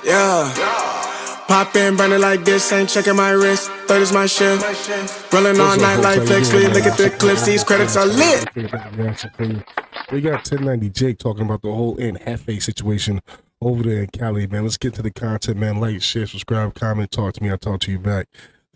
Yeah. Pop in, burning like this, ain't checking my wrist. Third is my shift. Rolling all night like flex. Look at the clips, these credits are lit. We got 1090 Jake talking about the whole Aint Jeffe situation over there in Cali, man. Let's get to the content, man. Like, share, subscribe, comment, talk to me. I'll talk to you back.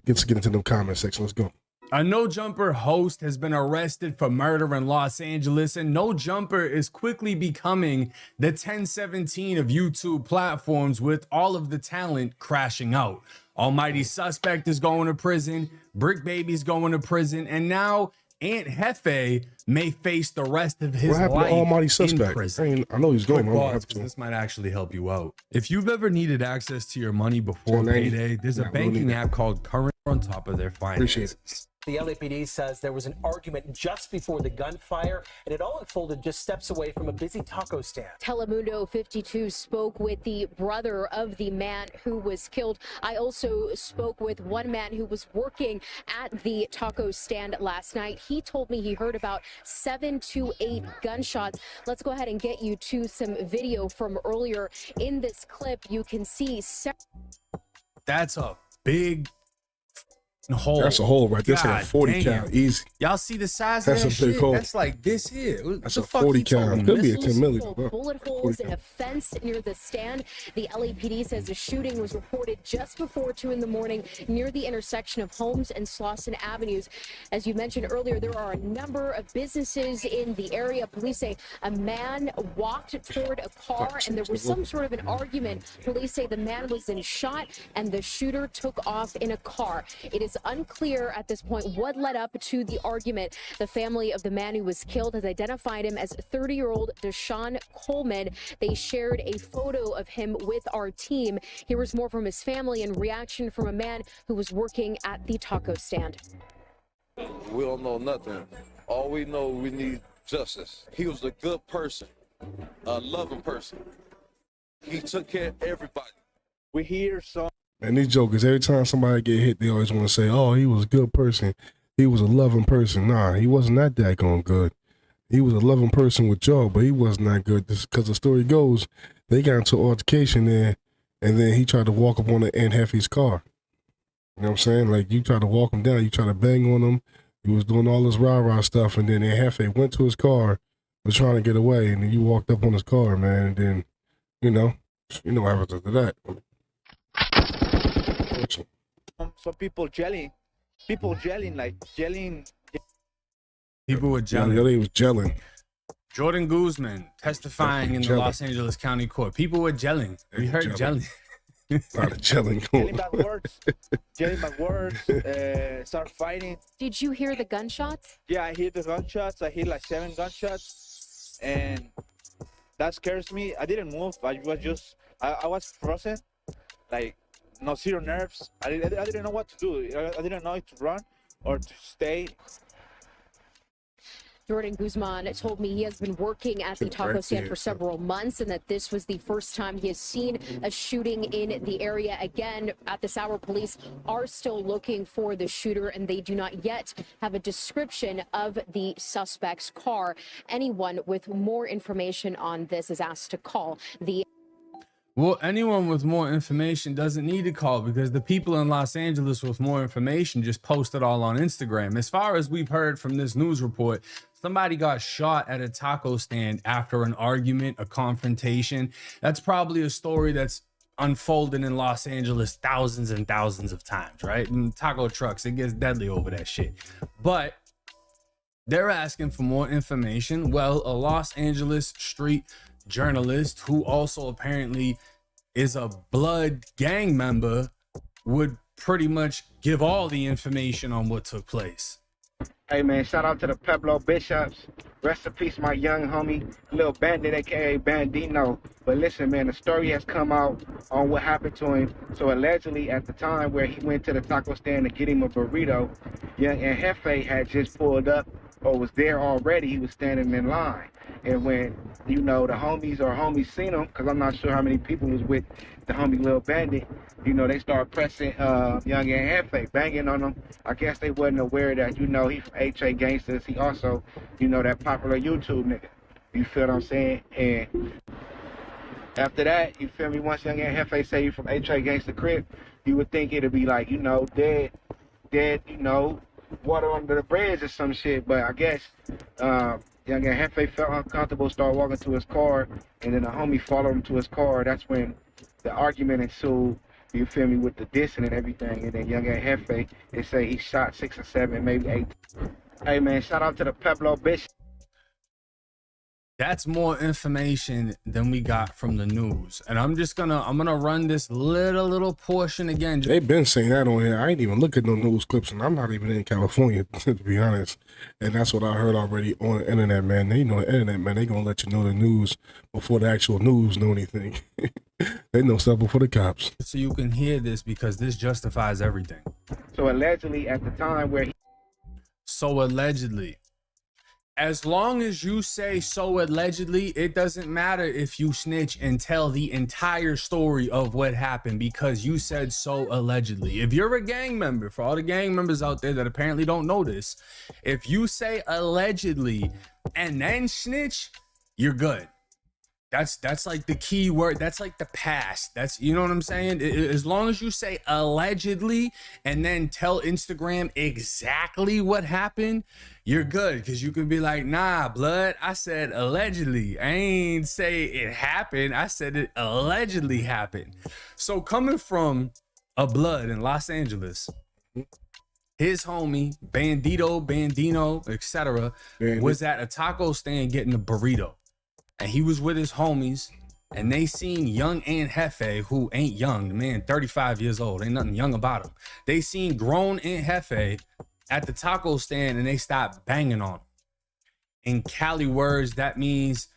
Let's get into the comment section. Let's go. A No Jumper host has been arrested for murder in Los Angeles, and No Jumper is quickly becoming the 1017 of YouTube platforms, with all of the talent crashing out. Almighty Suspect is going to prison, Brick Baby's going to prison, and now Aint Jeffe may face the rest of his life to Almighty Suspect? in prison. I know he's going. This might actually help you out. If you've ever needed access to your money before payday, there's a banking app called Current on top of their finances. The LAPD says there was an argument just before the gunfire, and it all unfolded just steps away from a busy taco stand. Telemundo 52 spoke with the brother of the man who was killed. I also spoke with one man who was working at the taco stand last night. He told me he heard about 7 to 8 gunshots. Let's go ahead and get you to some video from earlier. In this clip, you can see that's a big hole. That's a hole right there. That's like a 40 cal, easy. Y'all see the size of that shit? That's like this here. That's a 40 cal. Could be a 10 million. Bullet holes in a fence near the stand. The LAPD says the shooting was reported just before 2 in the morning near the intersection of Holmes and Slauson Avenues. As you mentioned earlier, there are a number of businesses in the area. Police say a man walked toward a car and there was some sort of an argument. Police say the man was then shot and the shooter took off in a car. It is unclear at this point what led up to the argument. The family of the man who was killed has identified him as 30-year-old Deshaun Coleman. They shared a photo of him with our team. Here was more from his family and reaction from a man who was working at the taco stand. We don't know nothing. All we know, we need justice. He was a good person, a loving person. He took care of everybody. We hear some. And these jokers, every time somebody get hit, they always want to say, oh, he was a good person. He was a loving person. Nah, he wasn't that daggone good. He was a loving person with y'all, but he wasn't that good. Because the story goes, they got into an altercation there, and then he tried to walk up on the Aint Jeffe's car. You know what I'm saying? Like, you tried to walk him down. You tried to bang on him. He was doing all this rah-rah stuff, and then Aint Jeffe went to his car, was trying to get away, and then you walked up on his car, man, and then, you know what happens after that. Some people gelling, People were gelling. People were gelling. Yeah, they was gelling. Jordan Guzman testifying in the Los Angeles County Court. People were gelling. We heard gelling. A lot of gelling. Gelling back words. Start fighting. Did you hear the gunshots? Yeah, I hear the gunshots. I hear like 7 gunshots, and that scares me. I didn't move. I was frozen, like no zero nerves. I didn't know what to do. I didn't know if to run or to stay. Jordan Guzman told me he has been working at the taco stand for several months and that this was the first time he has seen a shooting in the area. Again, at this hour, police are still looking for the shooter and they do not yet have a description of the suspect's car. Anyone with more information on this is asked to call the... Well, anyone with more information doesn't need to call because the people in Los Angeles with more information just post it all on Instagram. As far as we've heard from this news report, somebody got shot at a taco stand after an argument, a confrontation. That's probably a story that's unfolded in Los Angeles thousands and thousands of times, right? In taco trucks, it gets deadly over that shit. But they're asking for more information. Well, a Los Angeles street journalist who also apparently is a blood gang member would pretty much give all the information on what took place. Hey man, shout out to the Pueblo Bishops. Rest in peace, my young homie, Lil Bandit, aka Bandino. But listen, man, the story has come out on what happened to him. So allegedly, at the time where he went to the taco stand to get him a burrito, young Aint Jeffe had just pulled up or was there already. He was standing in line. And when, you know, the homies seen him, because I'm not sure how many people was with the homie Lil Bandit, you know, they started pressing young Aint Jeffe, banging on him. I guess they wasn't aware that, you know, he from HA Gangsters. He also, you know, that popular YouTube nigga. You feel what I'm saying? And After that, you feel me? Once young Aunt Jeffe say you from H.A. Gangsta Crip, you would think it'd be like, you know, dead, you know, water under the bridge or some shit. But I guess young Aunt Jeffe felt uncomfortable, started walking to his car, and then a homie followed him to his car. That's when the argument ensued. You feel me, with the dissing and everything. And then young Aunt Jeffe, they say he shot 6 or 7, maybe 8. Hey man, shout out to the Pueblo Bishop. That's more information than we got from the news. And I'm gonna run this little portion again. They've been saying that on here. I ain't even look at no news clips, and I'm not even in California, to be honest. And that's what I heard already on the internet, man. They know the internet, man. They gonna let you know the news before the actual news know anything. They know stuff before the cops. So you can hear this, because this justifies everything. So allegedly at the time where he... So allegedly. As long as you say so allegedly, it doesn't matter if you snitch and tell the entire story of what happened, because you said so allegedly. If you're a gang member, for all the gang members out there that apparently don't know this, if you say allegedly and then snitch, you're good. That's like the key word. That's like the past. That's, you know what I'm saying? As long as you say allegedly and then tell Instagram exactly what happened, you're good. Because you can be like, nah, blood, I said allegedly. I ain't say it happened. I said it allegedly happened. So coming from a blood in Los Angeles, his homie, Bandino, etc., was at a taco stand getting a burrito. And he was with his homies, and they seen young Aunt Jeffe, who ain't young, the man 35 years old, ain't nothing young about him. They seen grown Aunt Jeffe at the taco stand, and they stopped banging on him. In Cali words, that means,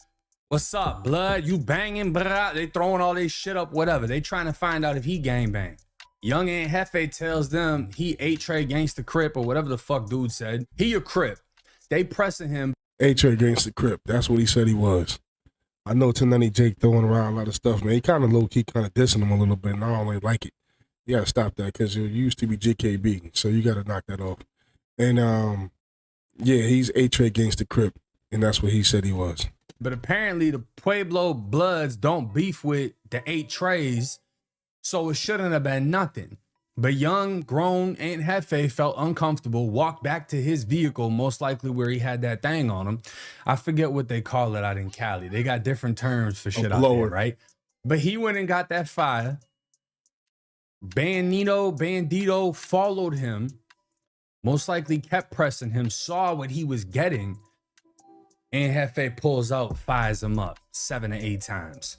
what's up, blood? You banging, brah? They throwing all this shit up, whatever. They trying to find out if he gang bang. Young Aunt Jeffe tells them he H.A. Gangsta Crip, or whatever the fuck dude said. He a Crip. They pressing him. H.A. Gangsta Crip. That's what he said he was. I know 1090 Jake throwing around a lot of stuff, man. He kind of low-key kind of dissing him a little bit, and I don't really like it. You got to stop that, because you used to be JKB, so you got to knock that off. And, yeah, he's H.A. Gangsta Crip, and that's what he said he was. But apparently the Pueblo Bloods don't beef with the 8 Trays, so it shouldn't have been nothing. But young, grown Aunt Jeffe felt uncomfortable, walked back to his vehicle, most likely where he had that thing on him. I forget what they call it out in Cali. They got different terms for shit out there, right? But he went and got that fire. Bandito followed him, most likely kept pressing him, saw what he was getting. Aunt Jeffe pulls out, fires him up 7 or 8 times.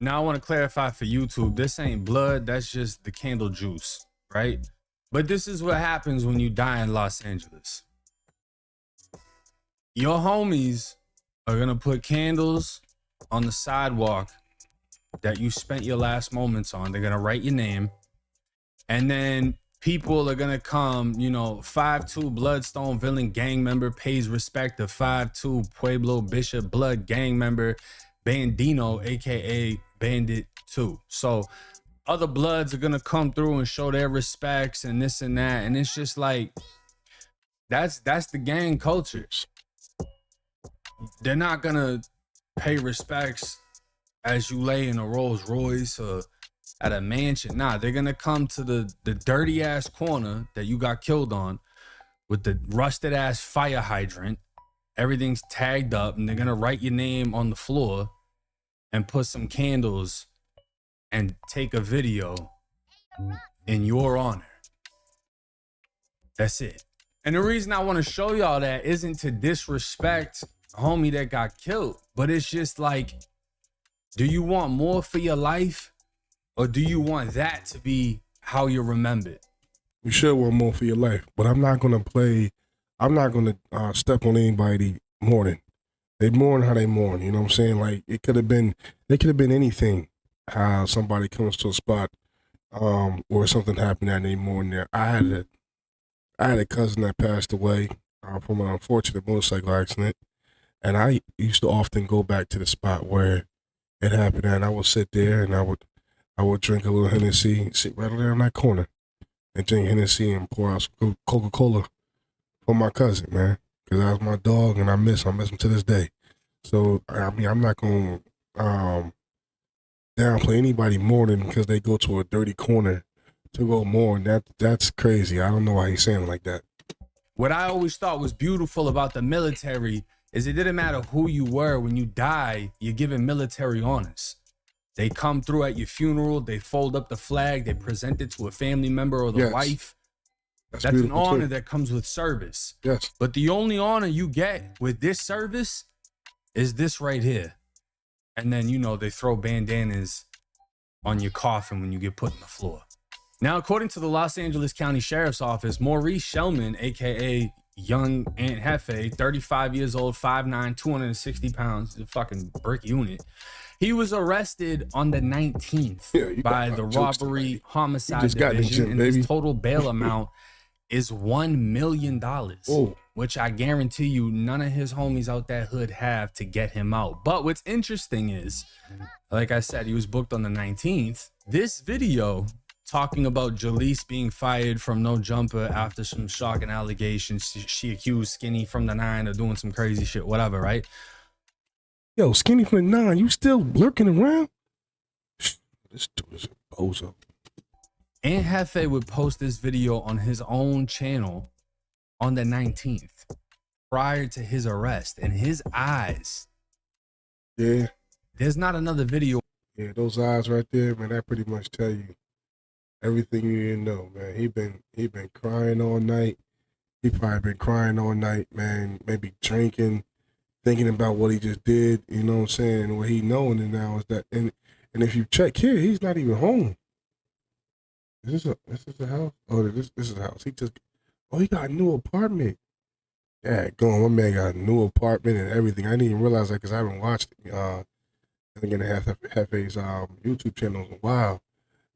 Now I want to clarify for YouTube, this ain't blood, that's just the candle juice, right? But this is what happens when you die in Los Angeles. Your homies are gonna put candles on the sidewalk that you spent your last moments on. They're gonna write your name, and then people are gonna come, you know, 5'2" Bloodstone villain gang member pays respect to 5'2" Pueblo Bishop blood gang member Bandino, aka Bandit 2. So other bloods are gonna come through and show their respects and this and that, and it's just like that's the gang culture. They're not gonna pay respects as you lay in a Rolls Royce or at a mansion. Nah, they're gonna come to the dirty ass corner that you got killed on with the rusted ass fire hydrant. Everything's tagged up, and they're gonna write your name on the floor and put some candles and take a video in your honor. That's it. And the reason I want to show y'all that isn't to disrespect a homie that got killed, but it's just like, do you want more for your life, or do you want that to be how you're remembered? You should want more for your life, but I'm not gonna step on anybody mourning. They mourn how they mourn, you know what I'm saying? Like, they could have been anything. How somebody comes to a spot, or something happened and they mourn there. I had a cousin that passed away from an unfortunate motorcycle accident, and I used to often go back to the spot where it happened, and I would sit there and I would drink a little Hennessy, sit right there in that corner, and drink Hennessy and pour out some Coca-Cola for my cousin, man. Because that was my dog, and I miss him to this day. So I mean, I'm not gonna downplay anybody more than because they go to a dirty corner to go more, and that's crazy. I don't know why he's saying it like that. What I always thought was beautiful about the military is it didn't matter who you were. When you die, you're given military honors. They come through at your funeral, they fold up the flag, they present it to a family member or the Yes. wife. That's That's an beautiful, honor too. that comes with service. Yes. But the only honor you get with this service is this right here. And then, you know, they throw bandanas on your coffin when you get put on the floor. Now, according to the Los Angeles County Sheriff's Office, Maurice Shellman, aka young Aint Jeffe, 35 years old, 5'9", 260 pounds, a fucking brick unit. He was arrested on the 19th by the robbery homicide division, and his total bail amount is $1 million, which I guarantee you none of his homies out that hood have to get him out. But what's interesting is, like I said, he was booked on the 19th. This video talking about Jaleese being fired from No Jumper after some shocking allegations. She accused Skinny from the 9 of doing some crazy shit, whatever, right? Yo, Skinny from the 9, you still lurking around? This dude is a bozo. Aint Jeffe would post this video on his own channel on the 19th, prior to his arrest. In his eyes, Yeah. there's not another video. Yeah, those eyes right there, man, that pretty much tell you everything you need to know, man. He been crying all night. He probably been crying all night, man. Maybe drinking, thinking about what he just did. You know what I'm saying? And what he knowing now is that, and if you check here, he's not even home. Is this a house? Oh, this is a house. He got a new apartment. Yeah, my man got a new apartment and everything. I didn't even realize that because I haven't watched I think in Jeffe's YouTube channel in a while.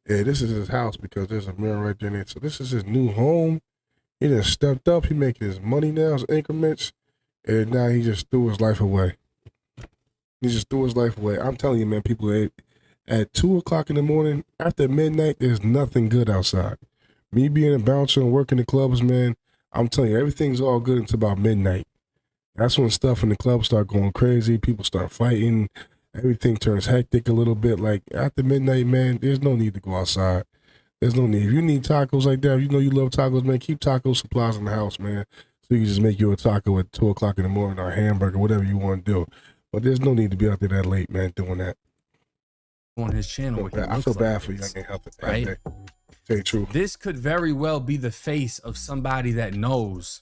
Yeah, this is his house because there's a mirror right there in it. So this is his new home. He just stepped up. He making his money now, his increments, and now he just threw his life away. I'm telling you, man, people, at 2 o'clock in the morning, after midnight, there's nothing good outside. Me being a bouncer and working the clubs, man, I'm telling you, everything's all good until about midnight. That's when stuff in the club start going crazy. People start fighting. Everything turns hectic a little bit. Like after midnight, man, there's no need to go outside. There's no need. If you need tacos like that, if you know you love tacos, man, keep taco supplies in the house, man. So you can just make you a taco at 2 o'clock in the morning or a hamburger, whatever you want to do. But there's no need to be out there that late, man, doing that. On his channel, I feel bad for you. I can't help it. Right? Say true. This could very well be the face of somebody that knows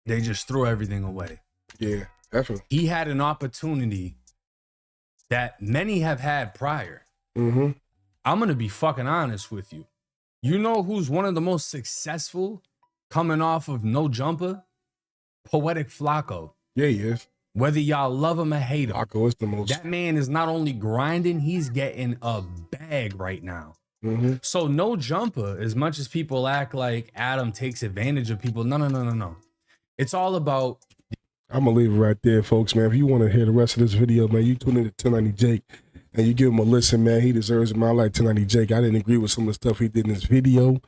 they just threw everything away. Yeah, definitely. He had an opportunity that many have had prior. Mm-hmm. I'm going to be fucking honest with you. You know who's one of the most successful coming off of No Jumper? Poetic Flacco. Yeah, he is. Whether y'all love him or hate him. Flacco is the most. That man is not only grinding, he's getting a bag right now. Mm-hmm. So No Jumper, as much as people act like Adam takes advantage of people, no. It's all about... I'm going to leave it right there, folks, man. If you want to hear the rest of this video, man, you tune in to 1090 Jake and you give him a listen, man. He deserves it, man. I like 1090 Jake. I didn't agree with some of the stuff he did in this video.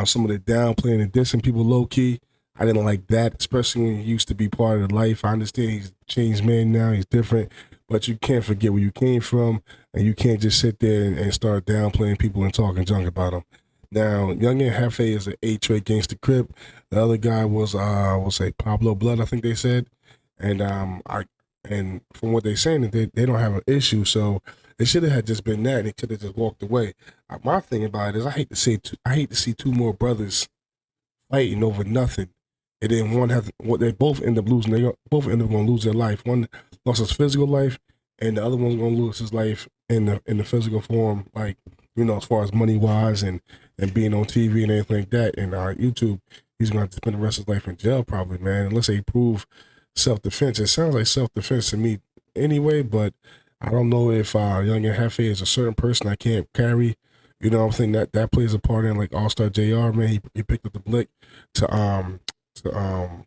Some of the downplaying and dissing people low-key. I didn't like that, especially when he used to be part of the life. I understand he's a changed man now. He's different. But you can't forget where you came from, and you can't just sit there and start downplaying people and talking junk about them. Now, Young Aint Jeffe is an 8-trait gangster crip. The other guy was, we'll say Pablo Blood, I think they said. And and from what they're saying, they don't have an issue. So it should have just been that. They could have just walked away. My thing about it is I hate to see two more brothers fighting over nothing. And then they both end up losing. They both end up going to lose their life. One lost his physical life, and the other one's going to lose his life in the physical form, like, you know, as far as money wise and being on TV and anything like that. And YouTube, he's going to have to spend the rest of his life in jail probably, man, unless they prove self-defense. It sounds like self-defense to me anyway, but I don't know if Young Aint Jeffe is a certain person I can't carry. You know what I'm saying? That plays a part in, like All-Star JR, man. He picked up the blick to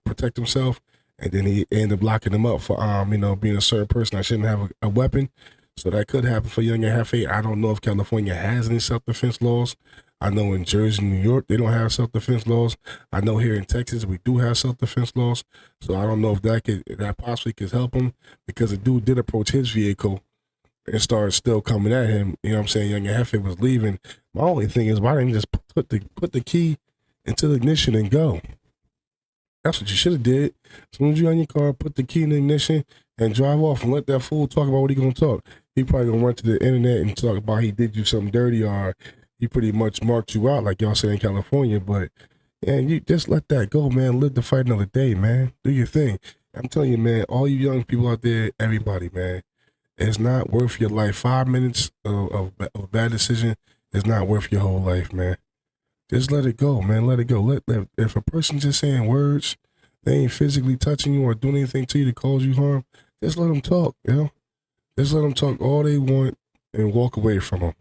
protect himself, and then he ended up locking him up for being a certain person I shouldn't have a weapon. So that could happen for Young Aint Jeffe. I don't know if California has any self-defense laws. I know in Jersey, New York, they don't have self-defense laws. I know here in Texas, we do have self-defense laws. So I don't know if that possibly could help him, because the dude did approach his vehicle and started still coming at him. You know what I'm saying? Young Jeffe was leaving. My only thing is, why didn't you just put the key into the ignition and go? That's what you should have did. As soon as you're on your car, put the key in the ignition and drive off, and let that fool talk about what he gonna talk. He probably gonna run to the internet and talk about he did you something dirty, or he pretty much marked you out like y'all say in California. But man, you just let that go, man. Live to fight another day, man. Do your thing. I'm telling you, man, all you young people out there, everybody, man, it's not worth your life. 5 minutes of a bad decision is not worth your whole life, man. Just let it go, man. Let it go. If a person just saying words, they ain't physically touching you or doing anything to you to cause you harm, just let them talk, you know? Just let them talk all they want and walk away from them.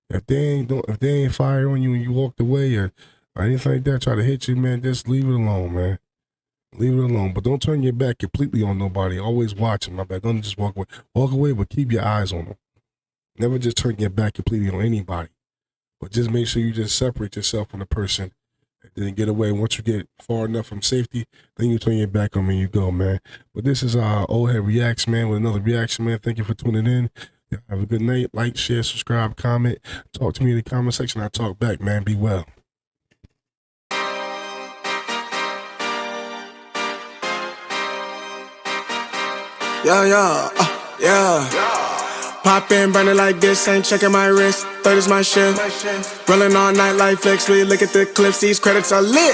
If they ain't fire on you and you walked away or anything like that, try to hit you, man, just leave it alone, man. Leave it alone. But don't turn your back completely on nobody. Always watch them. My bad. Don't just walk away. Walk away, but keep your eyes on them. Never just turn your back completely on anybody. But just make sure you just separate yourself from the person and then get away. Once you get far enough from safety, then you turn your back on me and you go, man. But this is Old Head Reacts, man, with another reaction, man. Thank you for tuning in. Have a good night. Like, share, subscribe, comment. Talk to me in the comment section. I talk back, man. Be well. Yeah. Pop in, burning like this, ain't checking my wrist. 30's my shift. Rolling all night like flex, we look at the clips, these credits are lit.